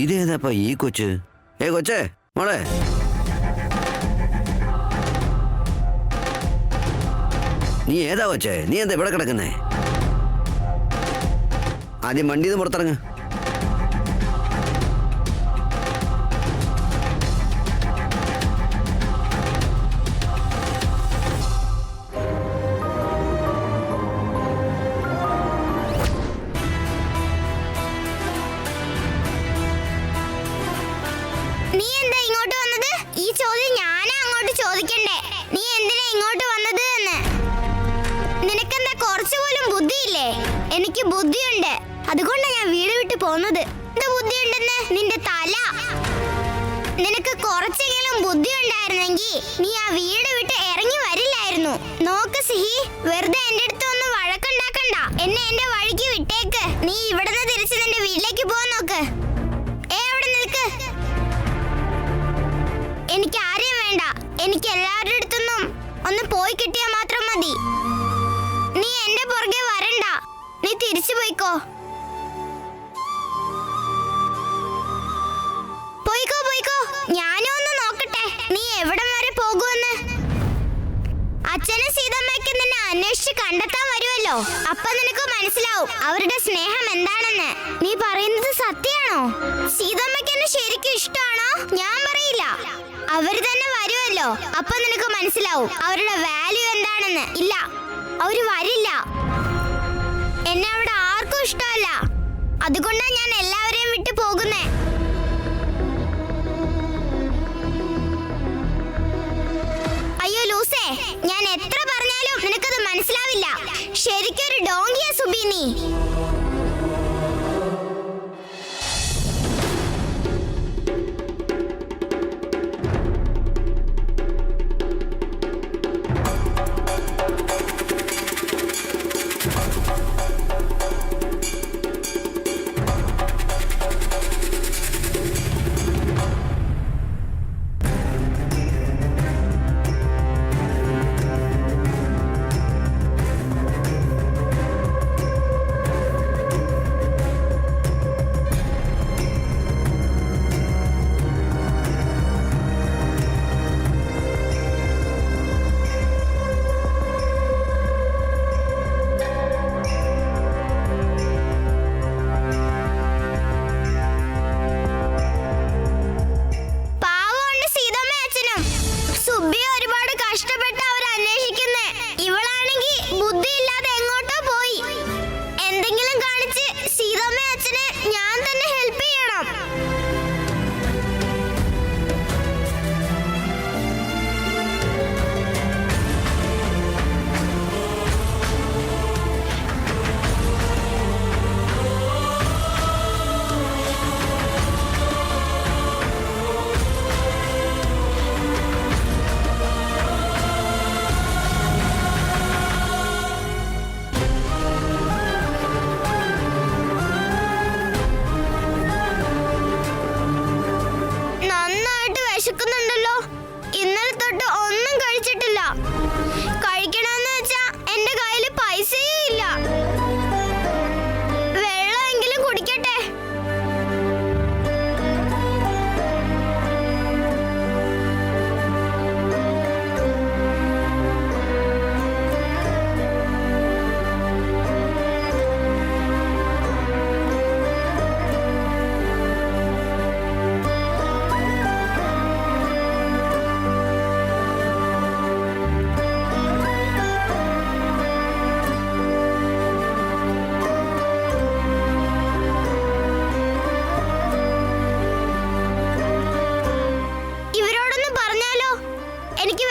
ഇതേതാപ്പാ ഈ കൊച്ച്? കൊച്ചേ മോളെ, നീ ഏതാ കൊച്ചേ? നീ എന്താ ഇവിടെ കിടക്കുന്നേ? ആദ്യം വണ്ടിന്ന് പുറത്തിറങ്ങ. എനിക്ക് ബുദ്ധിയുണ്ട്, അതുകൊണ്ടാണ് ഞാൻ വീട് വിട്ട് പോകുന്നത്. എന്ത് ബുദ്ധിയുണ്ടെന്ന്? നിന്റെ തല. നിനക്ക് കുറച്ചെങ്കിലും ബുദ്ധി ഉണ്ടായിരുന്നെങ്കിൽ നീ ആ വീട് വിട്ട് ഇറങ്ങി വരില്ലായിരുന്നു. നോക്ക് സിഹി, വെറുതെ എന്റെ അടുത്ത് ഒന്നും വഴക്കുണ്ടാക്കണ്ട. എന്നെ എന്റെ വഴിക്ക് വിട്ടേക്ക്. നീ ഇവിടുന്ന് തിരിച്ച് നിന്റെ വീട്ടിലേക്ക് പോകാൻ നോക്ക്. അവിടെ നിൽക്ക്. എനിക്ക് ആരെയും വേണ്ട. എനിക്ക് എല്ലാവരുടെ അടുത്തൊന്നും ഒന്ന് പോയി കിട്ടിയാൽ മാത്രം മതി. നീ എന്റെ പുറകെ വരണ്ട. നീ തിരിച്ചു പോയിക്കോ. പോയിക്കോ പോയിക്കോ. ഞാനും ഒന്ന് നോക്കട്ടെ നീ എവിടം വരെ പോകുമെന്ന്. അച്ഛനും സീതമ്മയ്ക്ക് നിന്നെ അന്വേഷിച്ച് കണ്ടെത്താൻ വരുമല്ലോ. അപ്പൊ നിനക്ക് മനസ്സിലാവും അവരുടെ സ്നേഹം എന്താണെന്ന്. നീ പറയുന്നത് സത്യമാണോ? സീതമ്മയ്ക്ക് എന്നെ ശരിക്കും ഇഷ്ടമാണോ? ഞാൻ പറയില്ല, അവര് തന്നെ വരുമല്ലോ. അപ്പൊ നിനക്ക് മനസ്സിലാവും അവരുടെ വാല്യൂ എന്താണെന്ന്. ഇല്ല, അവര് വരില്ല. എന്നെ അവിടെ ആർക്കും ഇഷ്ടമല്ല. അതുകൊണ്ടാണ് ഞാൻ എല്ലാവരെയും വിട്ടു പോകുന്നേ. അയ്യോ ലൂസേ, ഞാൻ എത്ര പറഞ്ഞാലും നിനക്കത് മനസ്സിലാവില്ല. ശരിക്കൊരു ഡോങ്കിയാ സുബി നീ.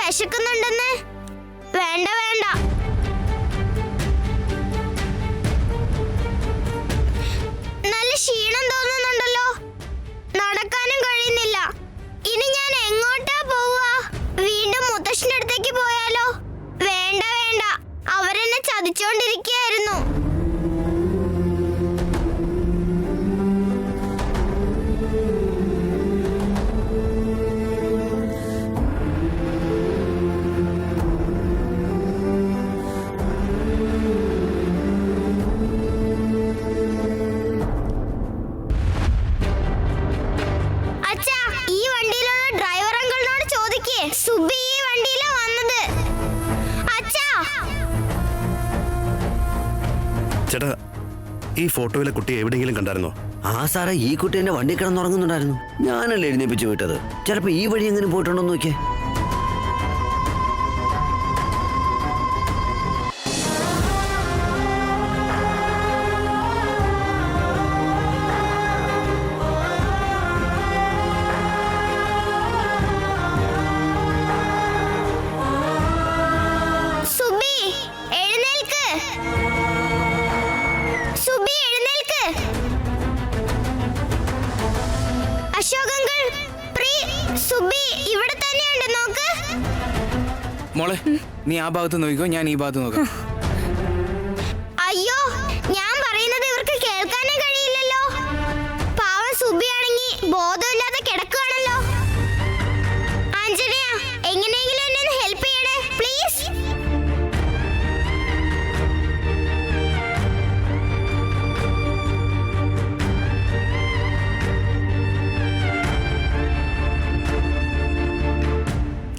വിശക്കുന്നുണ്ടെന്ന്. വേണ്ട വേണ്ട, നല്ല ക്ഷീണം തോന്നുന്നുണ്ടല്ലോ, നടക്കാനും കഴിയുന്നില്ല. ഇനി ഞാൻ എങ്ങോട്ടാ പോവാ? വീണ്ടും മുത്തശ്ശന്റെ അടുത്തേക്ക് പോയാലോ? വേണ്ട വേണ്ട, അവരെന്നെ ചതിച്ചോണ്ടിരിക്കുകയായിരുന്നു. ചേട്ടാ, ഈ ഫോട്ടോയിലെ കുട്ടി എവിടെയെങ്കിലും കണ്ടായിരുന്നോ? ആ സാറേ, ഈ കുട്ടി എന്റെ വണ്ടി കിടന്നുറങ്ങുന്നുണ്ടായിരുന്നു. ഞാനല്ലേ എഴുന്നേപ്പിച്ച് വിട്ടത്. ചിലപ്പോ ഈ വഴി എങ്ങനെ പോയിട്ടുണ്ടോ നോക്കിയേ. സുബി എഴുന്നേൽക്ക്. സുബി എഴുന്നേൽക്ക്. അശോക് അങ്കിൾ, പ്രീ, സുബി ഇവിടെ തന്നെയുണ്ട്, നോക്ക്. മോളെ, നീ ആ ഭാഗത്ത് നോക്കിക്കോ, ഞാൻ ഈ ഭാഗത്ത് നോക്കാം. അയ്യോ, ഞാൻ പറയുന്നത് ഇവർക്ക് കേൾക്കാനേ കഴിയില്ലല്ലോ. പാവം സുബിയാണെങ്കി ബോധമില്ലാതെ കിടക്കുകയാണല്ലോ. ആഞ്ജനേയ, എങ്ങനെയെങ്കിലും എന്നെ ഒന്ന് ഹെൽപ്പ് ചെയ്യണേ പ്ലീസ്.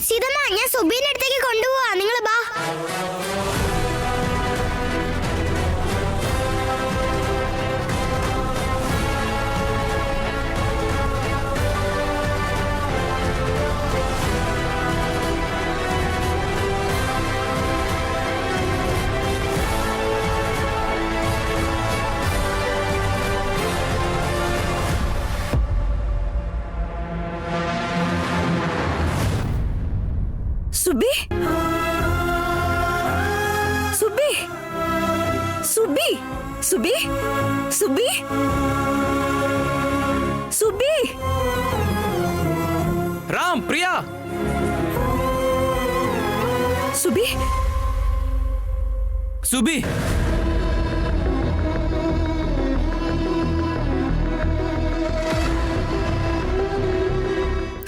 സീതമ്മ, ഞാൻ സുബീന്റെ അടുത്തേക്ക് കൊണ്ടുപോവാ, നിങ്ങൾ ബാ. സുബി, സുബി, സുബി, സുബി, സുബി, സുബി. റാം, പ്രിയ, സുബി, സുബി.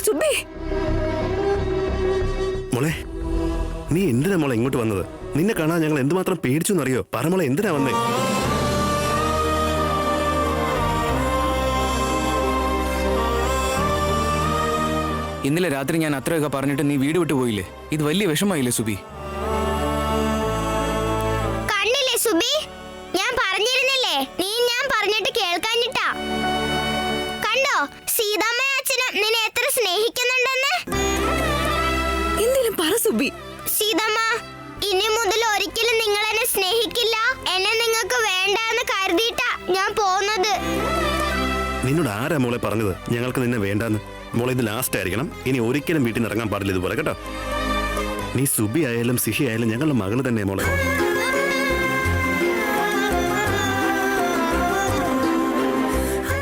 സുബി. മോളെ, നീ എന്തിനാ മോളെ ഇങ്ങോട്ട് വന്നത്? നിന്നെ കാണാൻ ഞങ്ങൾ എന്തുമാത്രം പേടിച്ചു എന്നറിയോ? പറ മോളെ, എന്തിനാ വന്നേ? ഇന്നലെ രാത്രി ഞാൻ അത്രയൊക്കെ പറഞ്ഞിട്ട് നീ വീട് വിട്ടു പോയില്ലേ? ഇത് വലിയ വിഷമായില്ലേ സുബി? കണ്ടില്ലേ സുബി, ഞാൻ പറഞ്ഞിരുന്നില്ലേ, നീ ഞാൻ പറഞ്ഞിട്ട് കേൾക്കാഞ്ഞിട്ടാ. കണ്ടോ, സീതാമ്മ അച്ഛനും നിന്നെ എത്ര സ്നേഹിക്കുന്നുണ്ടെന്ന്. എന്തെങ്കിലും പറ സുബി. സീതമ്മ, ഇനി മുതൽ ഒരിക്കലും നിങ്ങൾ എന്നെ സ്നേഹിക്കില്ല, എന്നെ നിങ്ങൾക്ക് വേണ്ട എന്ന് കരുതിയിട്ടാ ഞാൻ പോകുന്നത്. നിന്നോട് ആരാ മോളെ പറഞ്ഞത് ഞങ്ങൾക്ക് നിന്നെ വേണ്ടാന്ന്? മോളെ, ഇത് ലാസ്റ്റ് ആയിരിക്കണം. ഇനി ഒരിക്കലും വീട്ടിൽ നിന്ന് ഇറങ്ങാൻ പാടില്ല ഇതുപോലെ, കേട്ടോ? നീ സുബി ആയാലും സിഹി ആയാലും ഞങ്ങളുടെ മകള് തന്നെ മോളെ.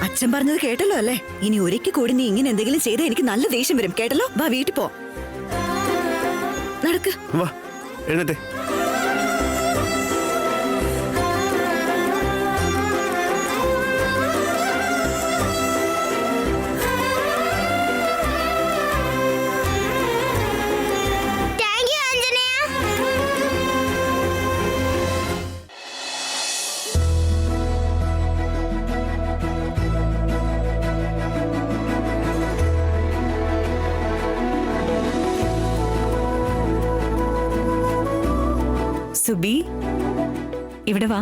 അച്ഛൻ പറഞ്ഞത് കേട്ടല്ലോ അല്ലേ? ഇനി ഒരിക്കൽ കൂടി നീ ഇങ്ങനെ എന്തെങ്കിലും ചെയ്താൽ എനിക്ക് നല്ല ദേഷ്യം വരും, കേട്ടല്ലോ? വാ, വീട്ടിൽ പോ. നടക്ക്. വാ, എഴുന്നേറ്റേ. Thank you Anjaneya. സുബി, ഇവിടെ വാ.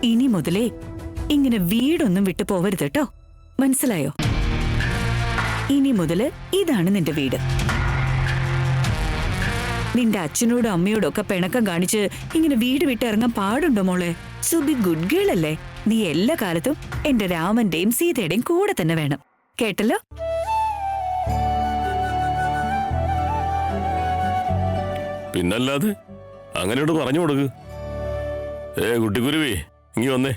ഇനി മുതലേ ഇങ്ങനെ വീടൊന്നും വിട്ടു പോവരുത് കേട്ടോ, മനസ്സിലായോ? ഇനി മുതല് ഇതാണ് നിന്റെ വീട്. നിന്റെ അച്ഛനോടും അമ്മയോടും ഒക്കെ പിണക്കം കാണിച്ച് ഇങ്ങനെ വീട് വിട്ട് ഇറങ്ങാൻ പാടുണ്ടോ മോളെ? സുബി ഗുഡ് ഗേൾ അല്ലേ? നീ എല്ലാ കാലത്തും എന്റെ രാമന്റെയും സീതയുടെയും കൂടെ തന്നെ വേണം, കേട്ടല്ലോ? പിന്നല്ലാതെ അങ്ങനെയോട് പറഞ്ഞു കൊടുക്ക്. കുട്ടിക്കുരുവി, ഇങ്ങി വന്നേ.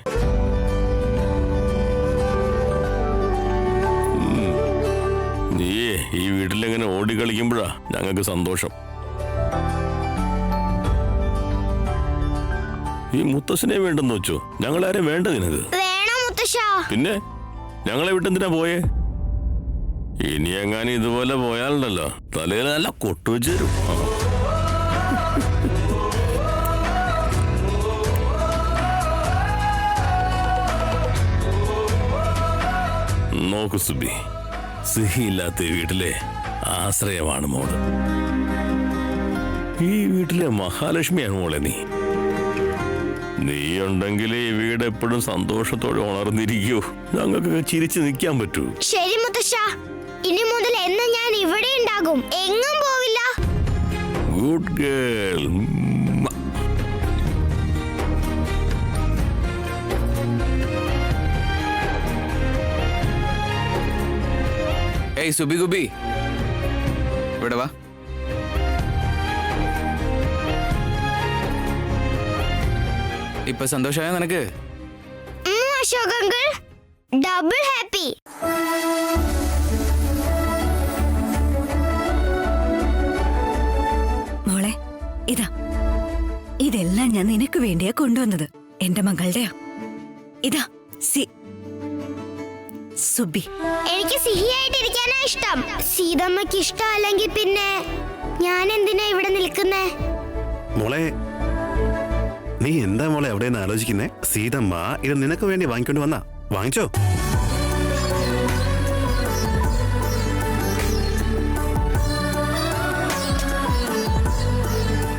നീയേ ഈ വീട്ടിലെങ്ങനെ ഓടിക്കളിക്കുമ്പോഴാ ഞങ്ങൾക്ക് സന്തോഷം. ഈ മുത്തശ്ശനെ വേണ്ടെന്ന് വെച്ചോ? ഞങ്ങളാരെ വേണ്ട നിനക്ക്? വേണോ മുത്തശ്ശ? പിന്നെ ഞങ്ങളെ വിട്ടെന്തിനാ പോയേ? ഇനി എങ്ങാനും ഇതുപോലെ പോയാലുണ്ടല്ലോ തലയിൽ നല്ല കൊട്ടുവെച്ച് തരും. നോക്കു സുബി, സിഹിയില്ലാത്ത വീട്ടിലെ ആശ്രയമാണ് മോള്. ഈ വീട്ടിലെ മഹാലക്ഷ്മിയാണ് മോളെ നീ. നീ ഉണ്ടെങ്കിൽ ഈ വീട് എപ്പോഴും സന്തോഷത്തോടെ ഉണർന്നിരിക്കൂ. ഞങ്ങൾക്ക് ചിരിച്ചു നിൽക്കാൻ പറ്റൂ. ശരി മുത്തശ്ശ, ഇനി മുതൽ എന്ന് ഞാൻ ഇവിടെ ഉണ്ടാകും, എങ്ങും പോവില്ല. Good girl. ഏയ് സുബി ഗുബി, ഇവിടെ വാ. ഇപ്പൊ സന്തോഷമായ നിനക്ക്? Ashok uncle, double happy. മോളെ ഇതാ, ഇതെല്ലാം ഞാൻ നിനക്ക് വേണ്ടിയാ കൊണ്ടുവന്നത്. എന്റെ മകളുടെയാ. ഇതാ സുബി. എനിക്ക് സിഹിയായിട്ടിരിക്കാനാ ഇഷ്ടം. സീതമ്മക്ക് ഇഷ്ടമല്ലെങ്കിൽ പിന്നെ ഞാൻ എന്തിനാ ഇവിടെ നിൽക്കുന്നേ? മോളെ, നീ എന്താ മോളെ അവിടെ നിന്ന് ആലോചിക്കുന്നേ? സീതമ്മ ഇത് നിനക്ക് വേണ്ടി വാങ്ങിക്കൊണ്ട് വന്നാ. വാങ്ങിച്ചോ?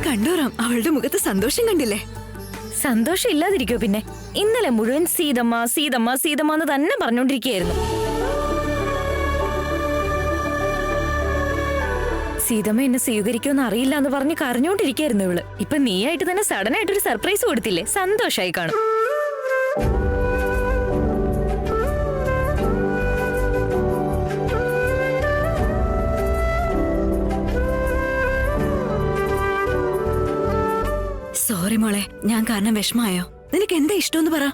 കണ്ടോറാം, അവളുടെ മുഖത്ത് സന്തോഷം കണ്ടില്ലേ? സന്തോഷം ഇല്ലാതിരിക്കോ പിന്നെ? ഇന്നലെ മുഴുവൻ സീതമ്മ സീതമ്മ സീതമ്മ എന്ന് തന്നെ പറഞ്ഞോണ്ടിരിക്കുകയായിരുന്നു. സീതമ്മ എന്നെ സ്വീകരിക്കുമെന്ന് അറിയില്ല എന്ന് പറഞ്ഞ് കരഞ്ഞോണ്ടിരിക്കായിരുന്നു ഇവള്. ഇപ്പൊ നീയായിട്ട് തന്നെ സഡൻ ആയിട്ടൊരു സർപ്രൈസ് കൊടുത്തില്ലേ? സന്തോഷായി കാണും. സോറി മോളെ, ഞാൻ കാരണം വിഷമായോ? നിനക്ക് എന്താ ഇഷ്ടമെന്ന് പറ.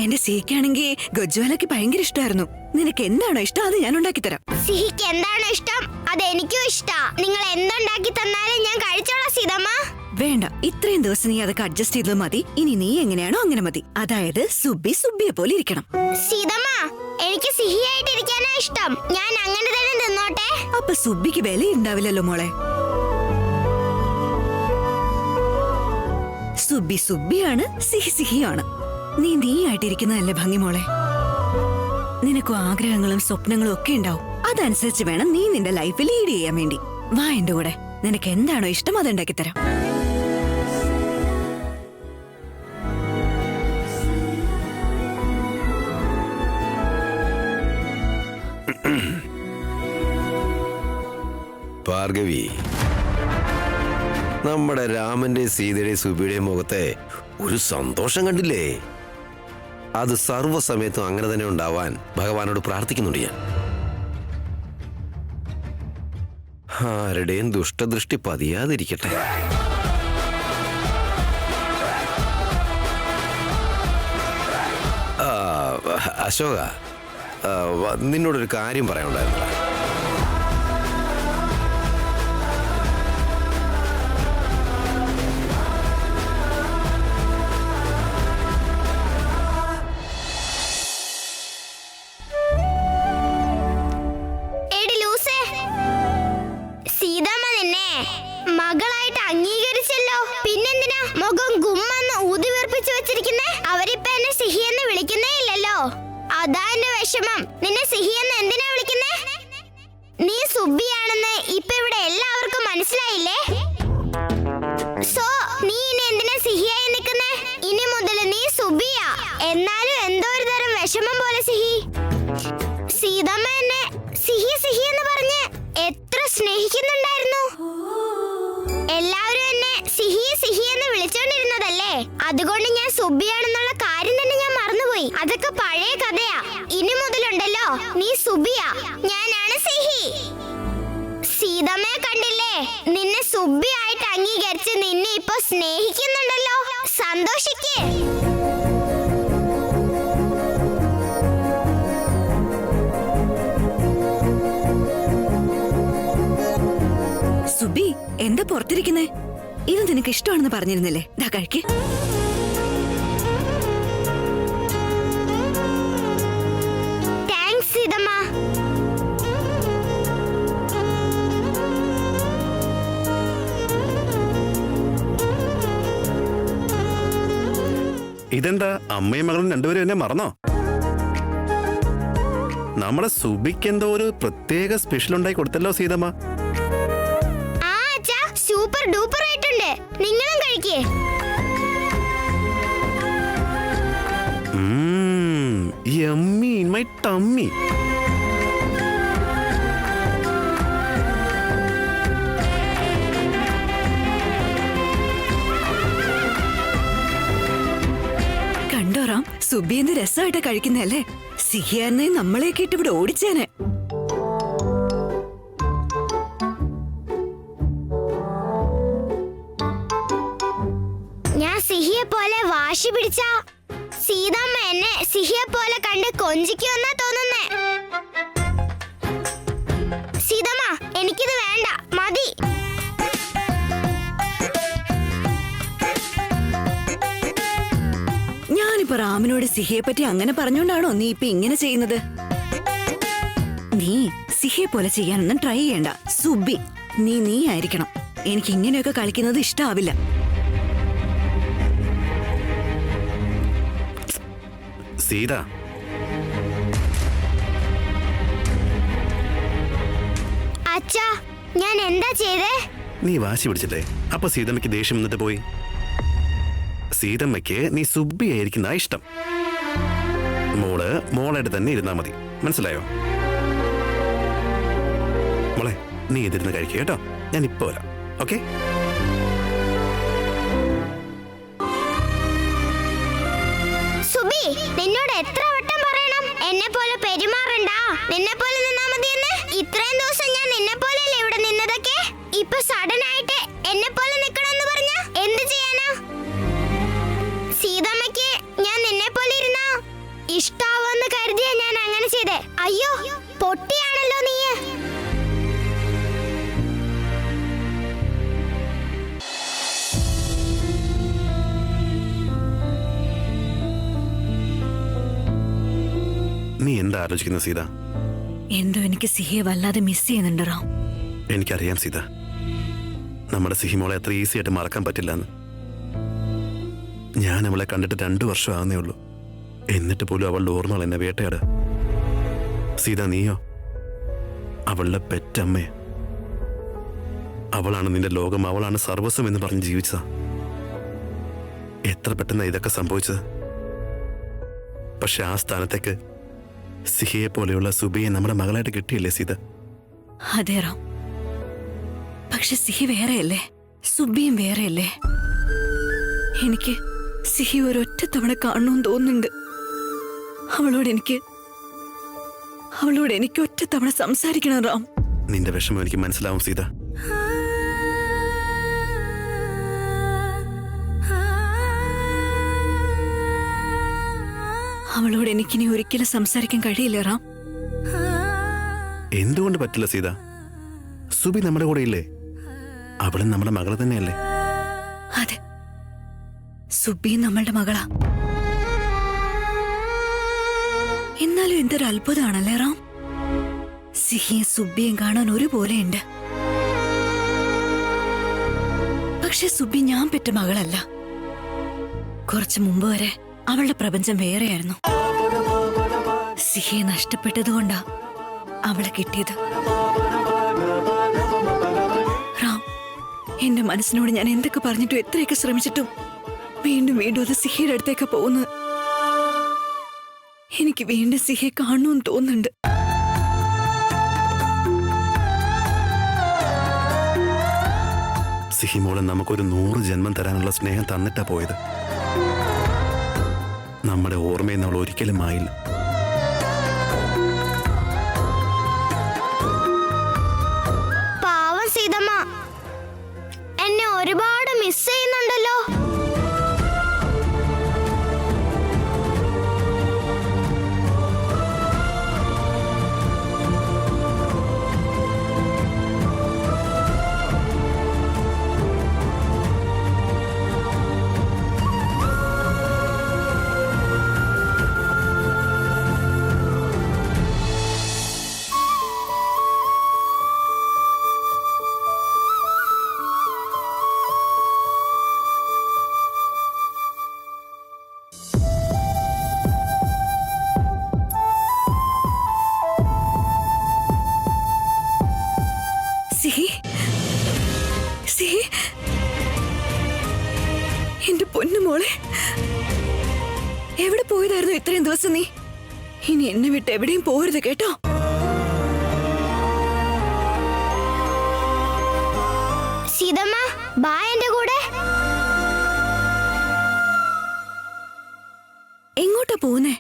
എന്റെ സിഹിക്കാണെങ്കിൽ ഗജ്വാലക്ക് ഭയങ്കര ഇഷ്ടമായിരുന്നു. നിനക്ക് എന്താണോ ഇഷ്ടം അത് ഞാൻ ഉണ്ടാക്കി തരാം. സിഹിക്ക് എന്താണോ ഇഷ്ടം അത് എനിക്കും ഇഷ്ടാ. നിങ്ങൾ എന്തുണ്ടാക്കി തന്നാലും ഞാൻ കഴിച്ചോളാം സീതമ്മ. വേണ്ട, ഇത്രയും ദിവസം നീ അതൊക്കെ അഡ്ജസ്റ്റ് ചെയ്തത് മതി. ഇനി നീ എങ്ങനെയാണോ അങ്ങനെ മതി. അതായത് സുബിയെ പോലെ ഇരിക്കണം. സീതമ്മ, എനിക്ക് സിഹിയായിട്ടിരിക്കാനാ ഇഷ്ടം. ഞാൻ അങ്ങനെ തന്നെ തിന്നോട്ടെ. അപ്പൊ സുബിക്ക് വില ഉണ്ടാവില്ലല്ലോ മോളെ. സുബിയാണ്, സിഹിയാണ്. നീ ആയിട്ടിരിക്കുന്നതല്ലേ ഭംഗി മോളെ. നിനക്കും ആഗ്രഹങ്ങളും സ്വപ്നങ്ങളും ഒക്കെ ഉണ്ടാവും. അതനുസരിച്ച് വേണം നീ നിന്റെ ലൈഫ് ലീഡ് ചെയ്യാൻ വേണ്ടി. വാ എന്റെ കൂടെ. നിനക്ക് എന്താണോ ഇഷ്ടം അതുണ്ടാക്കി തരാം. ഭാർഗവി, നമ്മുടെ രാമന്റെ സീതയുടെയും സുബിയുടെയും മുഖത്തെ ഒരു സന്തോഷം കണ്ടില്ലേ? അത് സർവ്വസമയത്തും അങ്ങനെ തന്നെ ഉണ്ടാവാൻ ഭഗവാനോട് പ്രാർത്ഥിക്കുന്നുണ്ട് ഞാൻ. ആരുടെയും ദുഷ്ടദൃഷ്ടി പതിയാതിരിക്കട്ടെ. അശോക, നിന്നോടൊരു കാര്യം പറയാനുണ്ടായിരുന്നില്ല. മകളായിട്ട് അംഗീകരിച്ചല്ലോ, പിന്നെന്തിനാ മുഖം ഗുമ്മെന്ന് ഊതി വീർപ്പിച്ചു വെച്ചിരിക്കുന്നേ? അവരിപ്പ എന്നെ സിഹിയെന്ന് വിളിക്കുന്നേ ഇല്ലല്ലോ. അതാ എന്റെ വിഷമം. നിന്നെ സിഹിയെന്ന് എന്തിനാ വിളിക്കുന്നേ? നീ സുബിയാണെന്ന് ഇപ്പൊ ഇവിടെ എല്ലാവർക്കും മനസ്സിലായില്ലേ? സോ നീ ഇനി എന്തിനാ സിഹിയായി നിൽക്കുന്നേ? ഇനി മുതൽ നീ സുബിയാ. എന്നാലും എന്തോ ഒരു തരം വിഷമം പോലെ സിഹി. സീതമ്മ എന്നെ സിഹി എന്ന് പറഞ്ഞ് എത്ര സ്നേഹിക്കുന്നുണ്ടായിരുന്നു. എല്ലാവരും എന്നെ സിഹി എന്ന് വിളിച്ചോണ്ടിരുന്നതല്ലേ. അതുകൊണ്ട് ഞാൻ സുബിയാണെന്നുള്ള കാര്യം തന്നെ ഞാൻ മറന്നുപോയി. അതൊക്കെ പഴയ കഥയാ. ഇനി മുതലുണ്ടല്ലോ നീ സുബിയാ, ഞാനാണ് സിഹി. സീതമ്മയെ കണ്ടില്ലേ? നിന്നെ സുബിയായിട്ട് അംഗീകരിച്ച് നിന്നെ ഇപ്പൊ സ്നേഹിക്കുന്നുണ്ടല്ലോ. സന്തോഷിക്കേ. സുബി, എന്താ പുറത്തിരിക്കുന്നേ? ഇത് നിനക്ക് ഇഷ്ടമാണെന്ന് പറഞ്ഞിരുന്നില്ലേ? ദാ കഴിക്ക്. താങ്ക്സ് സീതമ്മ. ഇതെന്താ അമ്മയും മകളും രണ്ടുപേരും എന്നെ മറന്നോ? നമ്മുടെ സുബിക്ക് എന്തോ ഒരു പ്രത്യേക സ്പെഷ്യൽ ഉണ്ടായി കൊടുത്തല്ലോ സീതമ്മ. സൂപ്പർ ഡൂപ്പർ ആയിട്ടുണ്ട്. നിങ്ങളും കഴിക്കേ. Yummy in my tummy. കണ്ടോറാം, Subi എന്ത് രസമായിട്ട് കഴിക്കുന്നല്ലേ. സിഹിയാനെ നമ്മളെയൊക്കെ ഇട്ട് ഇവിടെ ഓടിച്ചേനെ. ഞാൻ സിഹിയെ പോലെ വാശി പിടിച്ച സീതമ്മ എന്നെ സിഹിയെ പോലെ കണ്ട് കൊഞ്ചിക്കുമെന്നാ തോന്നുന്നേ. സീതമ്മ, എനിക്കിത് വേണ്ട, മതി. ഞാനിപ്പോ റാമിനോട് സിഹിയെ പറ്റി അങ്ങനെ പറഞ്ഞോണ്ടാണോ നീ ഇപ്പൊ ഇങ്ങനെ ചെയ്യുന്നത്? നീ സിഹിയെ പോലെ ചെയ്യാനൊന്നും ട്രൈ ചെയ്യണ്ട. സുബി, നീ ആയിരിക്കണം. എനിക്ക് ഇങ്ങനെയൊക്കെ കളിക്കുന്നത് ഇഷ്ടാവില്ല. സീത, അച്ഛാ, ഞാൻ എന്താ ചെയ്തേ? നീ വാശി പിടിച്ചില്ലേ? അപ്പൊ സീതമ്മയ്ക്ക് ദേഷ്യം വന്നിട്ട് പോയി. സീതമ്മയ്ക്ക് നീ സുബിയായിരിക്കുന്ന ഇഷ്ടം. മോളായിട്ട് തന്നെ ഇരുന്നാ മതി, മനസ്സിലായോ? മോളെ, നീ ഇതിരുന്ന് കഴിക്കുക കേട്ടോ. ഞാൻ ഇപ്പൊ വരാം, ഓക്കെ? സുബി, നിന്നോട് എത്ര വട്ടം പറയണം എന്നെ പോലെ പെരുമാറണ്ട, നിന്നെ പോലെ നിന്നാ മതിയെന്ന്? ഇത്രയും ദിവസം ഞാൻ നിന്നെ പോലെയല്ലേ ഇവിടെ നിന്നതൊക്കെ. ഇപ്പൊ സഡൻ ആയിട്ട് എന്നെ പോലെ നിക്കണമെന്ന് പറഞ്ഞ എന്ത് ചെയ്യാനാ? സീതമ്മയ്ക്ക് ഞാൻ നിന്നെ പോലെ ഇരുന്നാ ഇഷ്ടാവെന്ന് കരുതിയാ ഞാൻ അങ്ങനെ ചെയ്തേ. അയ്യോ, പൊട്ടിയാണല്ലോ നീ. നീ എന്താ ആലോചിക്കുന്ന സീത? എന്തോ എനിക്ക് സിഹിയെ വല്ലാതെ മിസ് ചെയ്യുന്നുണ്ട് റാം. എനിക്കറിയാം സീത, നമ്മുടെ സിഹിമോളെ അത്ര ഈസി ആയിട്ട് മറക്കാൻ പറ്റില്ലെന്ന്. ഞാൻ അവളെ കണ്ടിട്ട് 2 വർഷം ആവുന്നേ ഉള്ളൂ. എന്നിട്ട് പോലും അവളുടെ ഓർമ്മകൾ എന്നെ വേട്ടയാട്. സീത, നീയോ? അവളുടെ പെറ്റമ്മേ. അവളാണ് നിന്റെ ലോകം, അവളാണ് സർവസ്വം എന്ന് പറഞ്ഞ് ജീവിച്ചതാ. എത്ര പെട്ടെന്ന് ഇതൊക്കെ സംഭവിച്ചത്. പക്ഷെ ആ സ്ഥാനത്തേക്ക് സിഹിയെ പോലെയുള്ള സുബിയെ നമ്മുടെ മകളായിട്ട് കിട്ടിയില്ലേ സീത? അതെ റാം, പക്ഷെ സിഹി വേറെയല്ലേ, സുബിയും വേറെയല്ലേ. എനിക്ക് സിഹി ഒരൊറ്റ തവണ കാണണമെന്ന് തോന്നുന്നുണ്ട്. അവളോട് എനിക്ക് ഒറ്റ തവണ സംസാരിക്കണം റാം. നിന്റെ വിഷമം എനിക്ക് മനസ്സിലാവും സീത. അവളോട് എനിക്കിനി ഒരിക്കലും സംസാരിക്കാൻ കഴിയില്ല റാം. എന്തുകൊണ്ട് പറ്റില്ല സീത? സുബി നമ്മുടെ കൂടെ ഇല്ലേ? അവളും നമ്മുടെ മകള് തന്നെയല്ലേ? അതെ, സുബി നമ്മളുടെ മകളാ. എന്നാലും എന്തൊരു അത്ഭുതമാണല്ലേ റാം. സിഹിയും സുബിയും കാണാൻ ഒരുപോലെയുണ്ട്. പക്ഷെ സുബി ഞാൻ പെറ്റ മകളല്ല. കുറച്ചു മുമ്പ് വരെ അവളുടെ പ്രപഞ്ചം വേറെയായിരുന്നു. സിഹിയെ നഷ്ടപ്പെട്ടതുകൊണ്ടാ അവളെ കിട്ടിയത്. റാം, എന്റെ മനസ്സിനോട് ഞാൻ എന്തൊക്കെ പറഞ്ഞിട്ടും എത്രയൊക്കെ ശ്രമിച്ചിട്ടും വീണ്ടും വീണ്ടും അത് സിഹിയുടെ അടുത്തേക്ക് പോകുന്നത്. എനിക്ക് വീണ്ടും സിഹിയെ കാണണമെന്ന് തോന്നുന്നുണ്ട്. സിഹിമോളെ നമുക്കൊരു 100 ജന്മം തരാനുള്ള സ്നേഹം തന്നിട്ടാ പോയത്. നമ്മുടെ ഓർമ്മയിൽ നമ്മൾ ഒരിക്കലും ആയില്ല. പാവം സീതമ്മ എന്നെ ഒരുപാട് മിസ് ചെയ്യുന്നുണ്ടല്ലോ. സിഹി, സിഹി, എന്റെ പൊന്നു മോളെ, എവിടെ പോയതായിരുന്നു ഇത്രയും ദിവസം നീ? ഇനി എന്നെ വിട്ട് എവിടെയും പോരുത് കേട്ടോ. സീതമ്മ ബാ എന്റെ കൂടെ. എങ്ങോട്ടാ പോകുന്നേ?